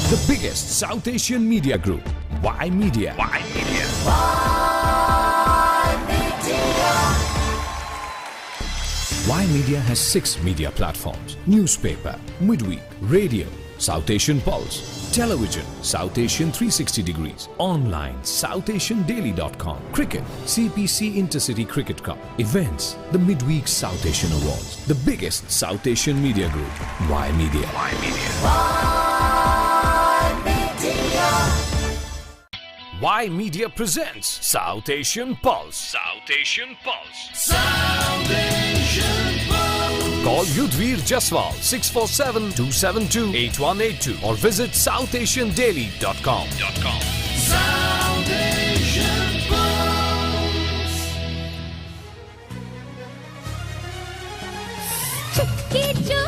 The biggest South Asian media group, Y Media. Y Media. Y Media has 6 media platforms: newspaper, midweek, radio, South Asian Pulse, television, South Asian 360 degrees, online, SouthAsianDaily.com, cricket, CPC Intercity Cricket Cup, events, the midweek South Asian Awards, the biggest South Asian media group, Y Media. Y Media. Y Media presents South Asian Pulse. South Asian Pulse. South Asian Pulse. Call Yudhvir Jaswal 647-272-8182 or visit SouthAsianDaily.com. South Asian Pulse. चुटकी जो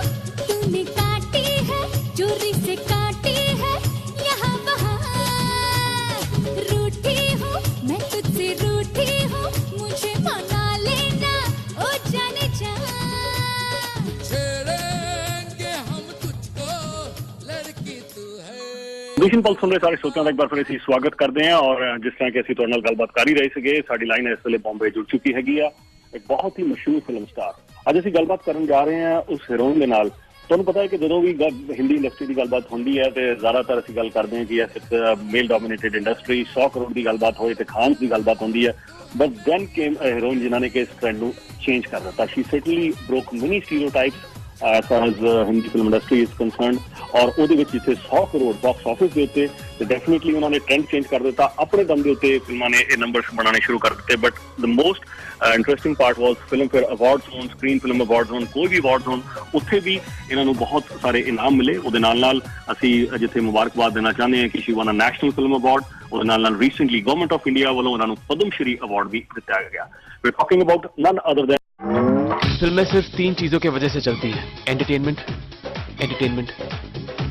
तूने काटी है, चोरी से काटी है, यहाँ वहाँ रूठी हूँ, मैं तुझसे रूठी हूँ, मुझे मना लेना, ओ जाने जा। छेड़ेंगे हम तुझको, लड़की तू है। विजन पल्स सुन रहे सारे श्रोताओं का एक बार फिर से स्वागत करते हैं और जिस तरह की ਅਸੀਂ ਤੁਹਾਡੇ ਨਾਲ ਗੱਲਬਾਤ ਕਰ ਹੀ ਰਹੇ ਸੀਗੇ ਸਾਡੀ ਲਾਈਨ ਇਸ ਵੇਲੇ ਬੰਬੇ ਜੁੜ ਚੁੱਕੀ ਹੈਗੀ ਆ ਇੱਕ ਬਹੁਤ ਹੀ ਮਸ਼ਹੂਰ ਫਿਲਮ ਸਟਾਰ ਅੱਜ ਅਸੀਂ ਗੱਲਬਾਤ ਕਰਨ ਜਾ ਰਹੇ ਹਾਂ ਉਸ ਹੀਰੋਇਨ ਦੇ ਨਾਲ ਤੁਹਾਨੂੰ ਪਤਾ ਹੈ ਕਿ ਜਦੋਂ ਵੀ ਹਿੰਦੀ ਇੰਡਸਟਰੀ ਦੀ ਗੱਲਬਾਤ ਹੁੰਦੀ ਹੈ ਤੇ ਜ਼ਿਆਦਾਤਰ ਅਸੀਂ ਗੱਲ ਕਰਦੇ ਹਾਂ ਕਿ ਇਸ ਇੱਕ ਮੇਲ ਡੋਮੀਨੇਟਡ ਇੰਡਸਟਰੀ 100 ਕਰੋੜ ਦੀ ਗੱਲਬਾਤ ਹੋਏ ਤੇ ਖਾਨ ਦੀ ਗੱਲਬਾਤ ਹੁੰਦੀ ਹੈ but then came a heroine ਜਿਨ੍ਹਾਂ ਨੇ ਕਿ ਇਸ ਟ੍ਰੈਂਡ ਨੂੰ ਚੇਂਜ ਕਰ ਦਿੱਤਾ ਸ਼ੀ ਸਰਟਨਲੀ ਬ੍ਰੋਕ ਮੈਨੀ ਸਟੀਰੀਓਟਾਈਪਸ as far as Hindi film industry is concerned और ਉਹਦੇ ਵਿੱਚ ਜਿੱਥੇ 100 ਕਰੋੜ ਬਾਕਸ ਆਫਿਸ ਦੇ ਉੱਤੇ ਤੇ ਡੈਫੀਨਿਟਲੀ ਉਹਨਾਂ ਨੇ ਟ੍ਰੈਂਡ ਚੇਂਜ ਕਰ ਦਿੱਤਾ ਆਪਣੇ ਦਮ ਦੇ ਉੱਤੇ ਫਿਲਮਾਂ ਨੇ ਇਹ ਨੰਬਰਸ ਬਣਾਉਣੇ ਸ਼ੁਰੂ ਕਰ ਦਿੱਤੇ but the most interesting part was Filmfare awards ਹੋਣ ਸਕਰੀਨ ਫਿਲਮ ਅਵਾਰਡਸ ਹੋਣ ਕੋਈ ਵੀ ਅਵਾਰਡਸ ਹੋਣ ਉੱਥੇ ਵੀ ਇਹਨਾਂ ਨੂੰ ਬਹੁਤ ਸਾਰੇ ਇਨਾਮ ਮਿਲੇ ਉਹਦੇ ਨਾਲ ਅਸੀਂ ਜਿੱਥੇ ਮੁਬਾਰਕਬਾਦ ਦੇਣਾ ਚਾਹੁੰਦੇ ਹਾਂ ਕਿ she won a national film award ਉਹਦੇ ਨਾਲ ਰੀਸੈਂਟਲੀ ਗਵਰਨਮੈਂਟ ਆਫ ਇੰਡੀਆ ਵੱਲੋਂ ਉਹਨਾਂ ਨੂੰ ਪਦਮ ਸ਼੍ਰੀ ਅਵਾਰਡ ਵੀ ਦਿੱਤਾ ਗਿਆ we talking about none other than फिल्में सिर्फ 3 चीजों की वजह से चलती है एंटरटेनमेंट एंटरटेनमेंट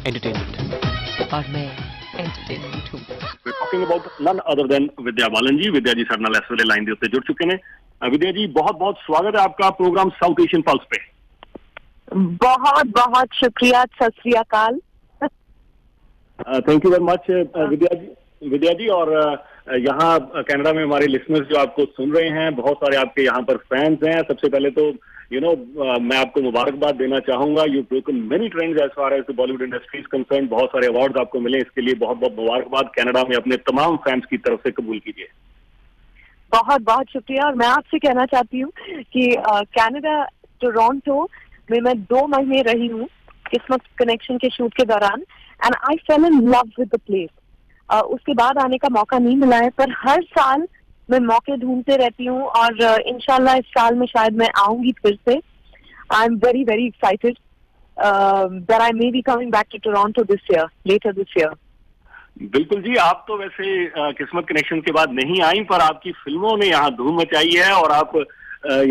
एंटरटेनमेंट और मैं एंटरटेनमेंट हूँ We're talking about none other than Vidya Balan जी विद्या जी ਸਾਡੇ ਨਾਲ ਇਸ ਵੇਲੇ ਲਾਈਨ ਦੇ ਉੱਤੇ ਜੁੜ ਚੁੱਕੇ ਨੇ विद्या जी बहुत सवागत है आपका प्रोग्राम साउथ एशियन पल्स पे बहुत शुक्रिया सत श्री अकाल thank you very much Vidya जी और यहाँ कनाडा में हमारे लिसनर्स जो आपको सुन रहे हैं बहुत सारे आपके यहाँ पर फैंस हैं सबसे पहले तो मैं आपको मुबारकबाद देना चाहूंगा you broken many trends as far as Bollywood industry is concern बहुत सारे अवार्ड्स आपको मिले इसके लिए बहुत मुबारकबाद कनाडा में अपने तमाम फैंस की तरफ से कबूल कीजिए बहुत शुक्रिया और मैं आपसे कहना चाहती हूँ कि कनाडा टोरंटो में मैं 2 महीने रही हूँ किस्मत कनेक्शन के शूट के दौरान and I fail in love with the place उसके बाद आने का मौका नहीं मिला है पर हर साल मैं मौके ढूंढते रहती हूँ और इंशाल्लाह इस साल में शायद मैं आऊंगी फिर से I am very excited that I may be coming back to Toronto this year later this year बिल्कुल जी आप तो वैसे किस्मत कनेक्शन के बाद नहीं आई पर आपकी फिल्मों ने यहाँ धूम मचाई है और आप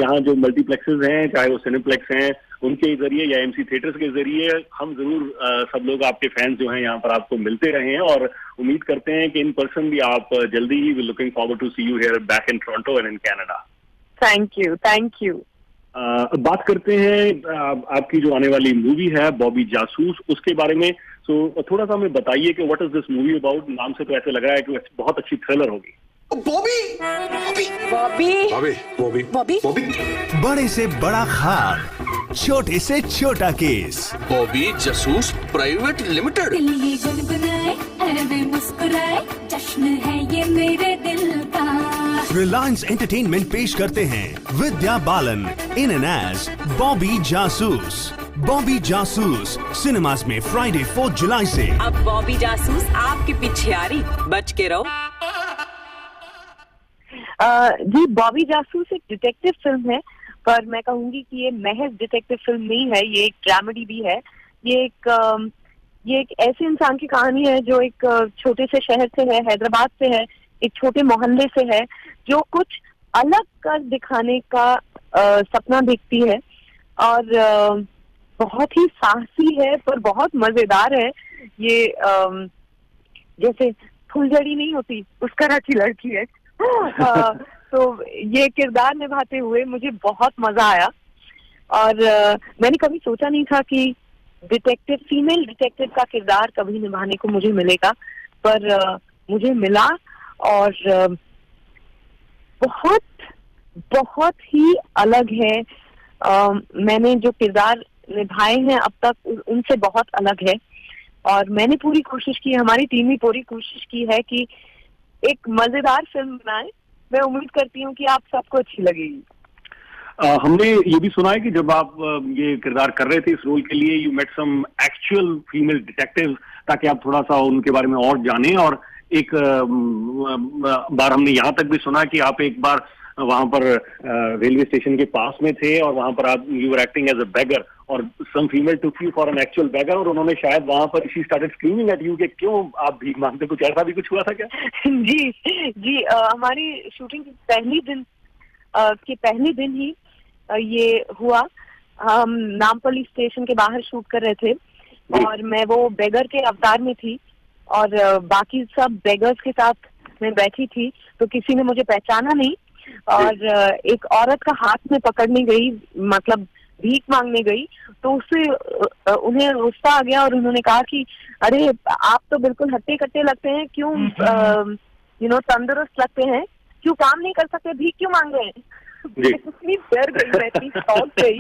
यहाँ जो मल्टीप्लेक्सेस हैं चाहे वो सिनेप्लेक्स हैं उनके जरिए या एमसी थिएटर्स के जरिए हम जरूर सब लोग आपके फैंस जो हैं यहाँ पर आपको मिलते रहे हैं और उम्मीद करते हैं कि इन पर्सन भी आप जल्दी ही looking forward to see you here back in Toronto and in Canada thank you बात करते हैं आपकी जो आने वाली मूवी है बॉबी जासूस उसके बारे में तो थोड़ा सा हमें बताइए कि what is this movie about नाम से तो ऐसे लग रहा है कि बहुत अच्छी थ्रिलर होगी बॉबी बड़े से बड़ा खार छोटे से छोटा case Bobby Jasoos private limited दिल ये गुनगुनाए ऐवे मुस्कुराए जश्न है ये मेरे दिल का रिलायंस एंटरटेनमेंट पेश करते हैं Vidya Balan in an as Bobby Jasoos cinemas में फ्राइडे 4 जुलाई से अब बॉबी जासूस आपके पीछे आ रही बच के रहो जी बॉबी जासूस एक डिटेक्टिव फिल्म है पर मैं कहूंगी कि ये महज डिटेक्टिव फिल्म नहीं है ये एक ड्रामेडी भी है ये एक ऐसे इंसान की कहानी है जो एक छोटे से शहर से है हैदराबाद से है एक छोटे मोहल्ले से है जो कुछ अलग कर दिखाने का सपना देखती है और बहुत ही साहसी है पर बहुत मजेदार है ये जैसे फुलझड़ी नहीं होती उस तरह की लड़की है तो ये किरदार निभाते हुए मुझे बहुत मजा आया और मैंने कभी सोचा नहीं था कि डिटेक्टिव, फीमेल डिटेक्टिव का किरदार कभी निभाने को मुझे मिलेगा, पर मुझे मिला और बहुत बहुत ही अलग है। मैंने जो किरदार निभाए हैं अब तक उनसे बहुत अलग है और मैंने पूरी कोशिश की, हमारी टीम भी पूरी कोशिश की है कि एक मजेदार फिल्म बनाए। मैं उम्मीद करती हूँ कि आप सबको अच्छी लगेगी। हमने ये भी सुना है कि जब आप ये किरदार कर रहे थे इस रोल के लिए, you met some actual female detective ताकि आप थोड़ा सा उनके बारे में और जानें। और एक बार हमने यहाँ तक भी सुना कि आप एक बार वहां पर रेलवे स्टेशन के पास में थे और वहां पर आप you were acting as a beggar और some female took you for an actual beggar और उन्होंने शायद वहां पर she started screaming at you कि क्यों आप भीख मांगते, कुछ ऐसा भी कुछ हुआ था क्या? जी हमारी शूटिंग के पहले दिन ही ये हुआ। हम नामपल्ली स्टेशन के बाहर शूट कर रहे थे और मैं वो बेगर के अवतार में थी और बाकी सब बेगर्स के साथ मैं बैठी थी, तो किसी ने मुझे पहचाना नहीं और एक औरत का हाथ में पकड़ने गई, मतलब भीख मांगने गई, तो उससे उन्हें गुस्सा आ गया और उन्होंने कहा कि अरे आप तो बिल्कुल हट्टे कट्टे लगते हैं, क्यों तंदुरुस्त लगते हैं, क्यों काम नहीं कर सकते, भीख क्यों मांग रहे हैं? इतनी डर गई, मैं इतनी शॉक गई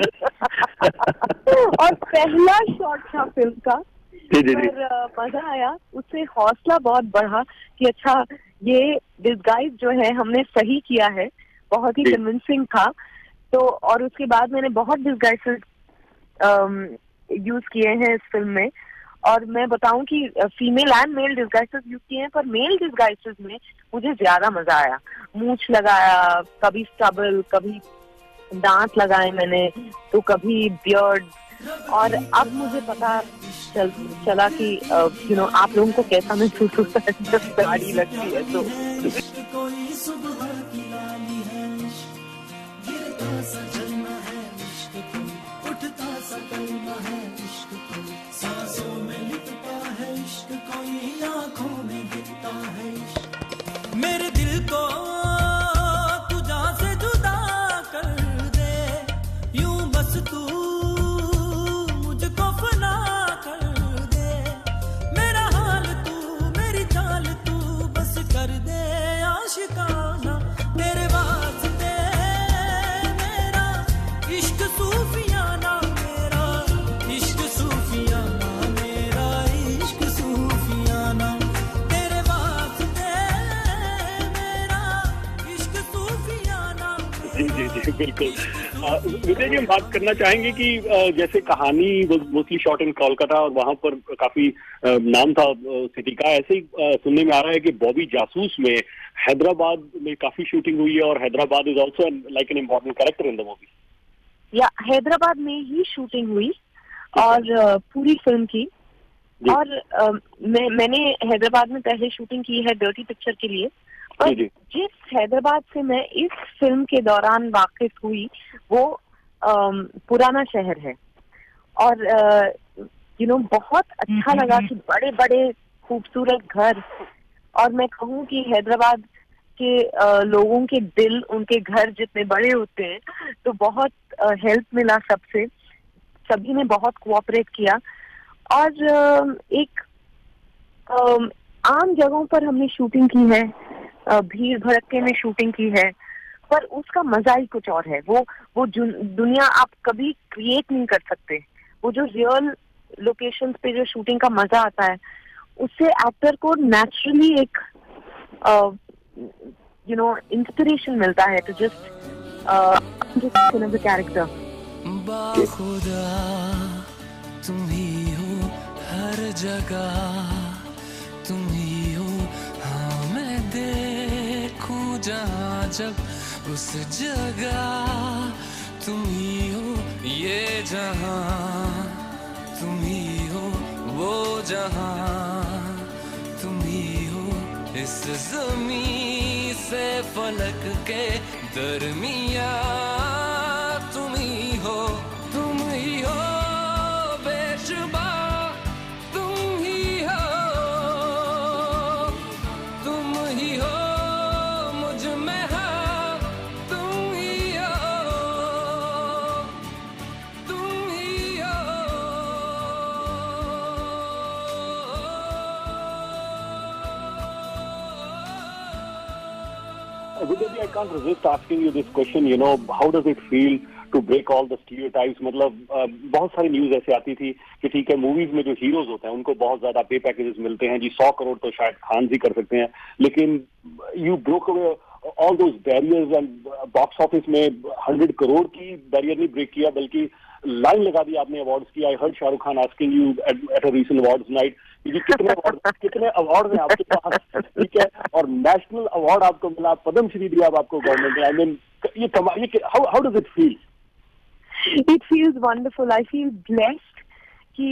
और पहला शॉट था फिल्म का, पर मजा आया, उससे हौसला बहुत बढ़ा कि अच्छा ये डिस्गाइज जो है हमने सही किया है, बहुत ही कन्विंसिंग था। तो और उसके बाद मैंने बहुत डिस्गाइसेस यूज किए हैं इस फिल्म में और मैं बताऊं कि फीमेल एंड मेल डिस्गाइसेस यूज किए हैं, पर मेल डिस्गाइसेस में मुझे ज्यादा मजा आया। मूंछ लगाया, कभी स्टबल, कभी दांत लगाए मैंने, तो कभी बियर्ड, और अब मुझे पता चला कि आप लोगों को कैसा महसूस होता है जब दाढ़ी लगती है। तो मेरे दिल को तू जहाँ से जुदा कर दे, यूं बस तू मुझको फना कर दे, मेरा हाल तू मेरी चाल तू बस कर दे आशिकाना, तेरे वास्ते मेरा इश्क सूफियाना, मेरा इश्क सूफियाना, मेरा इश्क सूफियाना, तेरे वास्ते मेरा इश्क सूफियाना। जी बिल्कुल। विजय जी, हम बात करना चाहेंगे कि जैसे कहानी मोस्टली शॉट इन कोलकाता और वहां पर काफी नाम था सिटी का, ऐसे ही सुनने में आ रहा है कि बॉबी जासूस में हैदराबाद में काफी शूटिंग हुई है और Hyderabad is also like an important character in the movie. या हैदराबाद में ही शूटिंग हुई और पूरी फिल्म की, और मैंने हैदराबाद में पहले शूटिंग की है डर्टी पिक्चर के लिए, और जिस हैदराबाद से मैं इस फिल्म के दौरान वाकिफ हुई वो पुराना शहर है और बहुत अच्छा लगा कि बड़े बड़े खूबसूरत घर, और मैं कहूँ कि हैदराबाद के लोगों के दिल उनके घर जितने बड़े होते हैं, तो बहुत हेल्प मिला सबसे, सभी ने बहुत कोऑपरेट किया और एक आम जगहों पर हमने शूटिंग की है, भीड़ भड़के में शूटिंग की है, पर उसका मजा ही कुछ और है। वो दुनिया आप कभी क्रिएट नहीं कर सकते। वो जो रियल लोकेशंस पे जो शूटिंग का मजा आता है, उससे एक्टर को नेचुरली एक इंस्पिरेशन मिलता है टू जस्ट द कैरेक्टर। बाखुदा तुम ही हो हर जगह, तुम ही हो, हाँ मैं देखूं जहाँ जब उस जगह, तुम ही हो ये जहाँ, तुम ही हो वो जहाँ, तुम ही हो इस ज़मीं से फलक के दरमिया, तुम ही हो बेशुबा, तुम ही हो मुझ में हाँ, तुम ही हो Vidya, I can't resist asking you this question. You know, how does it feel to break all the stereotypes? मतलब बहुत सारी न्यूज ऐसे आती थी कि ठीक है, मूवीज में जो हीरोज होते हैं उनको बहुत ज्यादा पे पैकेजेस मिलते हैं जी, 100 करोड़ तो शायद खान जी कर सकते हैं, लेकिन you broke away all those barriers and box office में 100 करोड़ की बैरियर नहीं ब्रेक किया, बल्कि लाइन लगा दी आपने अवार्ड्स की. I heard Shahrukh Khan asking you at a recent awards night कि कितने अवार्ड हैं आपके पास, ठीक है, और नेशनल अवार्ड आपको मिला, पद्मश्री दिया आपको गवर्नमेंट ने. आई मीन ये how does it feel? It feels wonderful. I feel blessed कि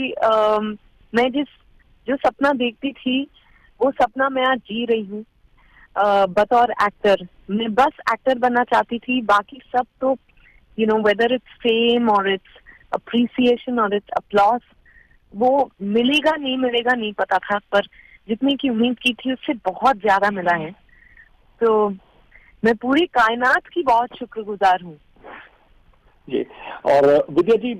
मैं जो सपना देखती थी वो सपना मैं आज जी रही हूँ बतौर एक्टर. मैं बस एक्टर बनना चाहती थी, बाकी सब तो you know whether it's fame or it's appreciation or it's applause, वो मिलेगा नहीं पता था, पर जितने की उम्मीद की थी उससे बहुत ज्यादा मिला है. तो मैं पूरी कायनात की बहुत शुक्रगुजार हूँ. जी. और विद्या जी,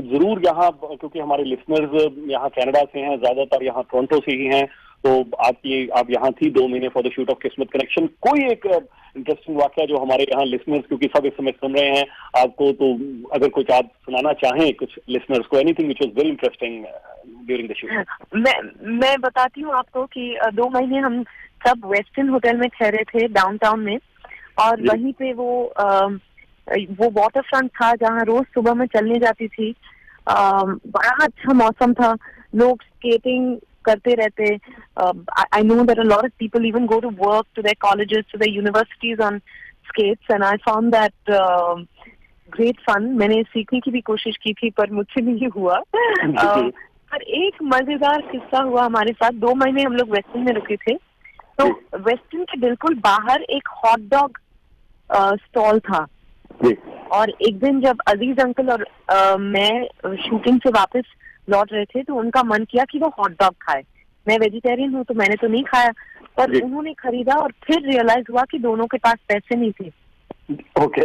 जरूर यहाँ, क्योंकि हमारे लिसनर्स यहाँ कनाडा से हैं, ज्यादातर यहाँ टोरंटो से ही हैं, तो आप यहाँ थी 2 महीने फॉर द शूट ऑफ किस्मत कनेक्शन. कोई एक इंटरेस्टिंग वाकया जो हमारे यहाँ लिसनर्स, क्योंकि सब इस समय सुन रहे हैं आपको, तो अगर कुछ आप सुनाना चाहें कुछ लिसनर्स को, anything which was very interesting during the shoot. मैं बताती हूँ आपको कि 2 महीने हम सब वेस्टर्न होटल में ठहरे थे डाउनटाउन में, और वहीं पे वो वाटर फ्रंट था जहाँ रोज सुबह में चलने जाती थी. बड़ा अच्छा मौसम था, लोग स्केटिंग करते रहते. I know that a lot of people even go to work, to their colleges, to their universities on skates, and I found that great fun. मैंने सीखने की भी कोशिश की थी, पर मुझसे नहीं हुआ. पर एक मजेदार किस्सा हुआ हमारे साथ. 2 महीने हम लोग वेस्टर्न में रुके थे, तो वेस्टर्न के बिल्कुल बाहर एक हॉट डॉग स्टॉल था. और एक दिन जब अजीज अंकल और मैं शूटिंग से वापस लौट रहे थे, तो उनका मन किया कि वो हॉट डॉग खाए. मैं वेजिटेरियन हूँ तो मैंने तो नहीं खाया, पर उन्होंने खरीदा, और फिर रियलाइज हुआ कि दोनों के पास पैसे नहीं थे. ओके.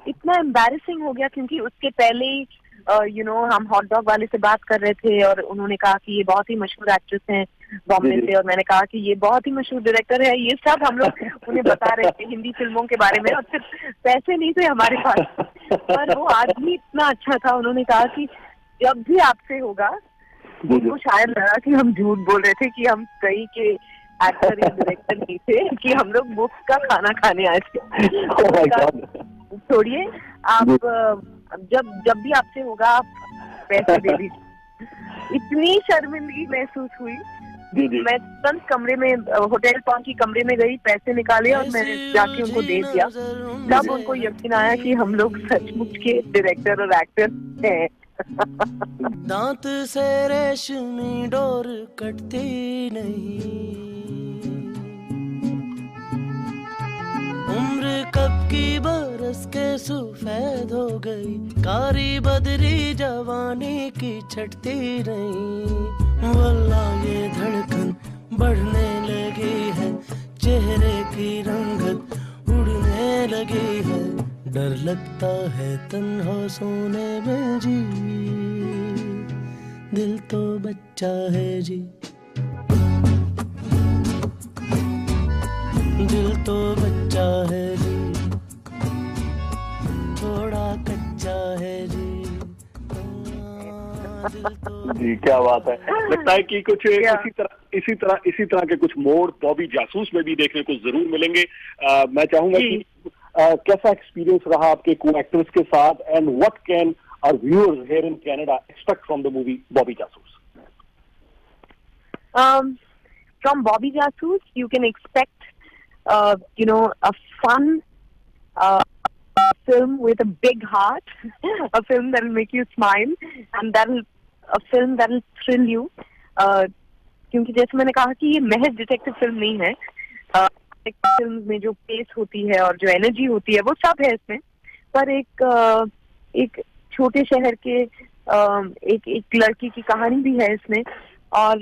इतना एम्बैरेसिंग हो गया, क्योंकि उसके पहले ही हम हॉट डॉग वाले से बात कर रहे थे, और उन्होंने कहा कि ये बहुत ही मशहूर एक्ट्रेस हैं बॉम्बे से, और मैंने कहा कि ये बहुत ही मशहूर डायरेक्टर है. ये सब हम लोग उन्हें बता रहे थे हिंदी फिल्मों के बारे में, और फिर पैसे नहीं थे हमारे पास. पर वो आदमी इतना अच्छा था, उन्होंने कहा कि जब भी आपसे होगा, उनको शायद लगा कि हम झूठ बोल रहे थे, कि हम कहीं के एक्टर या डायरेक्टर नहीं थे, कि हम लोग मुफ्त का खाना खाने आए थे. छोड़िए, आप जब भी आपसे होगा आप पैसे दे दीजिए. इतनी शर्मिंदगी महसूस हुई. मैं तुरंत कमरे में, होटल पहुंची, कमरे में गई, पैसे निकाले और मैंने जाके उनको दे दिया. तब उनको यकीन आया कि हम लोग सचमुच के डायरेक्टर और एक्टर हैं. दांत से रेशमी डोर कटती नहीं, उम्र कब की बरस के सफेद हो गई, कारी बदरी जवानी की छटती नहीं. वल्लाह ये धड़कन बढ़ने लगी है, चेहरे की रंगत उड़ने लगी है, डर लगता है तन्हा सोने में जी, दिल तो बच्चा है जी, दिल तो बच्चा है जी, थोड़ा कच्चा है जी. जी, क्या बात है. लगता है कि कुछ इसी तरह के कुछ मोड़ बॉबी जासूस में भी देखने को जरूर मिलेंगे. मैं चाहूंगा कि कैसा एक्सपीरियंस रहा आपके को एक्टर्स के साथ, and what can our viewers here in Canada expect from the movie Bobby Jasoos? From Bobby Jasoos, you can expect a fun film with a big heart, a film that will make you smile, and a film that will thrill you. क्योंकि जैसे मैंने कहा कि ये महज detective film नहीं है. Film में जो पेस होती है और जो एनर्जी होती है वो सब है इसमें, पर एक छोटे शहर के एक लड़की की कहानी भी है इसमें, और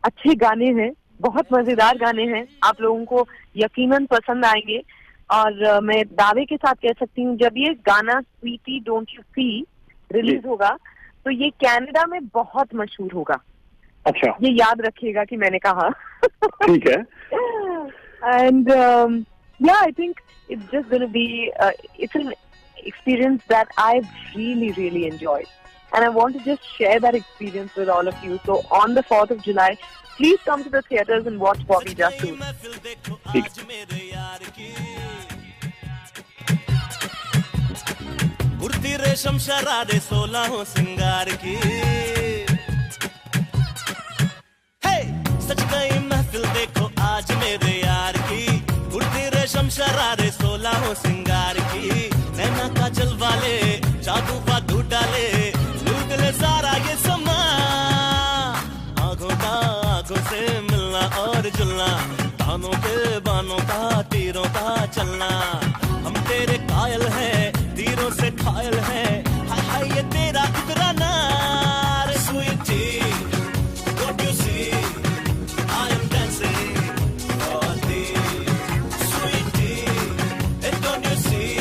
अच्छे गाने हैं, बहुत मजेदार गाने हैं, आप लोगों को यकीनन पसंद आएंगे. और मैं दावे के साथ कह सकती हूँ, जब ये गाना sweetie don't you see release होगा, तो ये कनाडा में बहुत मशहूर होगा. अच्छा, ये याद रखिएगा कि मैंने कहा. ठीक है. And yeah, I think it's just going to be it's an experience that I've really enjoyed, and I want to just share that experience with all of you. So on the 4th of July, please come to the theaters and watch Bobby Jasoos. Kurti रेशम शरारे 16 सिंगार की, सच गई महफिल देखो आज मेरे यार की। कुर्ती रेशम शरारे 16 सिंगार की, नैना काजल वाले जादू वादू डाले, लूट ले सारा ये समा। आंखों से मिलना और जुलना, तानों के बानों का तीरों का चलना। हम तेरे कायल हैं, तीरों से घायल हैं, हाय हाय ये तेरा ठुकराना। Sweety, what you see, I am dancing for thee. Sweetie, don't you see,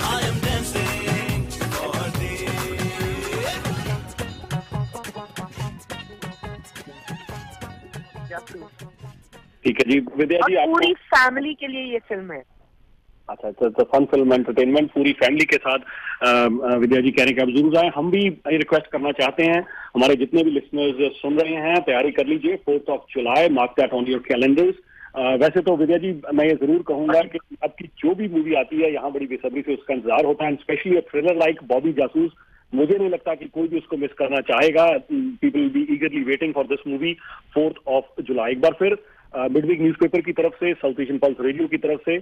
I am dancing for thee. ठीक है जी विद्या जी, और पूरी फैमिली के लिए ये फिल्म है। अच्छा, तो फन फिल्म एंटरटेनमेंट पूरी फैमिली के साथ विद्या जी कह रहे हैं कि आप जरूर आए। हम भी रिक्वेस्ट करना चाहते हैं, हमारे जितने भी लिसनर्स सुन रहे हैं तैयारी कर लीजिए, 4th of July, mark that on your calendars. वैसे तो विद्या जी मैं ये जरूर कहूंगा कि आपकी जो भी मूवी आती है यहाँ बड़ी बेसब्री से उसका इंतजार होता है, specially thriller like Bobby Jasoos. मुझे नहीं लगता कि कोई भी उसको मिस करना चाहेगा। People will be ईगरली waiting for this movie 4th of July। एक बार फिर मिडवीक न्यूज़पेपर की तरफ से, साउथ एशियन पल्स रेडियो की तरफ से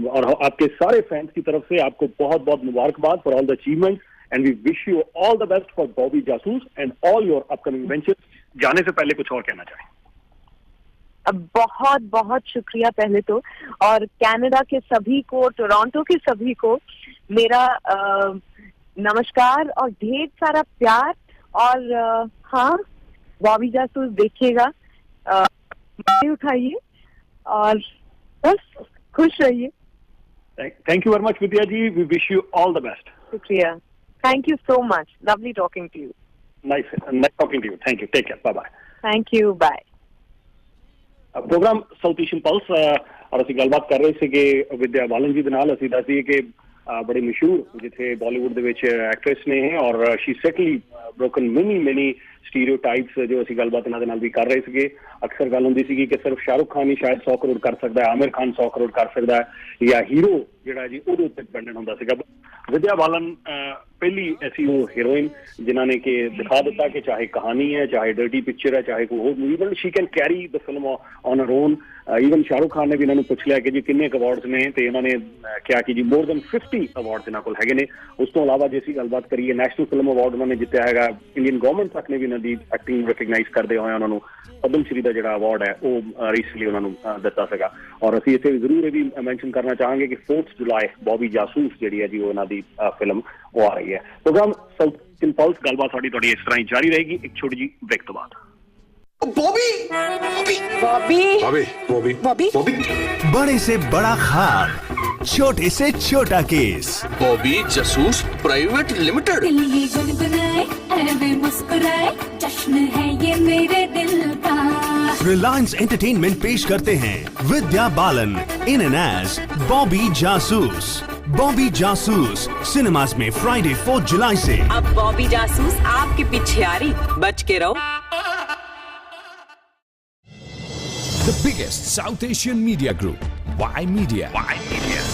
और आपके सारे फैंस की तरफ से आपको बहुत बहुत मुबारकबाद for all the achievements, and we wish you all the best for Bobby Jasoos and all your upcoming ventures. जाने से पहले कुछ और कहना चाहें? बहुत बहुत शुक्रिया पहले तो, और कनाडा के सभी को, टोरंटो के सभी को मेरा नमस्कार और ढेर सारा प्यार। और हाँ, बॉबी जासूस देखिएगा, उठाइए और बस खुश रहिए। Thank you very much Vidya ji, we wish you all the best. शुक्रिया, thank you so much, lovely talking to you. Nice talking to you, thank you, take care, bye bye. Thank you, bye. Program South Asian Pulse ਔਰ ਅਸੀਂ ਗੱਲਬਾਤ ਕਰ ਰਹੇ ਸੀਗੇ ਵਿਦਿਆ ਬਾਲਨ ਜੀ ਦੇ ਨਾਲ। ਅਸੀਂ ਦੱਸ ਦਈਏ ਕਿ ਬੜੇ ਮਸ਼ਹੂਰ ਜਿੱਥੇ ਬਾਲੀਵੁੱਡ ਦੇ ਵਿੱਚ ਐਕਟਰੈਸ ਨੇ ਇਹ, ਔਰ ਸ਼ੀ ਸੈਟਲੀ ਬ੍ਰੋਕਨ ਮੈਨੀ ਸਟੀਰੀਓਟਾਈਪਸ ਜੋ ਅਸੀਂ ਗੱਲਬਾਤ ਇਹਨਾਂ ਦੇ ਨਾਲ ਵੀ ਕਰ ਰਹੇ ਸੀਗੇ। ਅਕਸਰ ਗੱਲ ਹੁੰਦੀ ਸੀਗੀ ਕਿ ਸਿਰਫ ਸ਼ਾਹਰੁਖ ਖਾਨ ਹੀ ਸ਼ਾਇਦ 100 ਕਰੋੜ ਕਰ ਸਕਦਾ ਹੈ, ਆਮਿਰ ਖਾਨ 100 ਕਰੋੜ ਕਰ ਸਕਦਾ ਹੈ, ਜਾਂ ਹੀਰੋ ਜਿਹੜਾ ਜੀ ਉਹਦੇ ਉੱਤੇ ਡਿਪੈਂਡੈਂਟ ਹੁੰਦਾ ਸੀਗਾ। विद्या बालन पहली ऐसी वो हीरोइन जिन्होंने कि दिखा दिता कि चाहे कहानी है, चाहे डर्टी पिक्चर है, चाहे कोई और movie, but she can carry the film on her own. Even Shahrukh Khan ने भी इन्होंने पूछ लिया कि जी किन्ने अवार्ड्स ने, तो इन्होंने क्या कि जी मोर देन 50 अवार्ड्स इन्होंने कोल हैगे ने। उस तो इलावा जे असीं गलबात करिए नेशनल फिल्म अवार्ड उन्होंने जितया हैगा, इंडियन गवर्नमेंट तक ने भी इन्हां दी एक्टिंग रिकग्नाइज करते हुए उन्होंने पद्म श्री का जिहड़ा अवार्ड है वो रिसेंटली उन्होंने दिता सीगा। और असीं इत्थे जरूर ये भी मैंशन करना चाहांगे कि 4th जुलाई बॉबी जासूस जिहड़ी है जी वो इन्हां दी फिल्म वो आ रही है। प्रोग्राम साउथ एशियन पल्स गलबात साडी तुहाडी इस तरह ही जारी रहेगी एक छोटी जी ब्रेक तो बाद। बॉबी बॉबी बॉबी बॉबी बॉबी बॉबी बड़े से बड़ा खार, छोटे से छोटा case, Bobby Jasoos private limited. दिल ये गुनगुनाए, ऐवे मुस्कुराए, जश्न है ये मेरे दिल का। रिलायंस एंटरटेनमेंट पेश करते हैं Vidya Balan in an as Bobby Jasoos. Bobby Jasoos cinemas में फ्राइडे 4th जुलाई से। अब बॉबी जासूस आपके पिछयारी, बच के रहो। The biggest South Asian media group, Y Media. Y Media.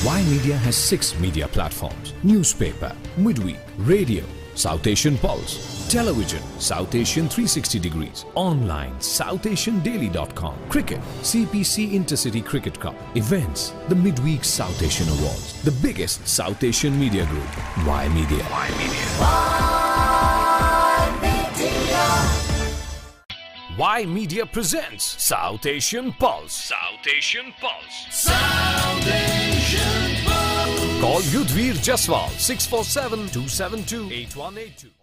Y Media has 6 media platforms: newspaper, midweek, radio, South Asian Pulse, television, South Asian 360 degrees, online, SouthAsianDaily.com, cricket, CPC Intercity Cricket Cup, events, the Midweek South Asian Awards. The biggest South Asian media group, Y Media. Y Media. Y Media presents South Asian Pulse. South Asian Pulse. South Asian Pulse. Call Yudhvir Jaswal 647-272-8182.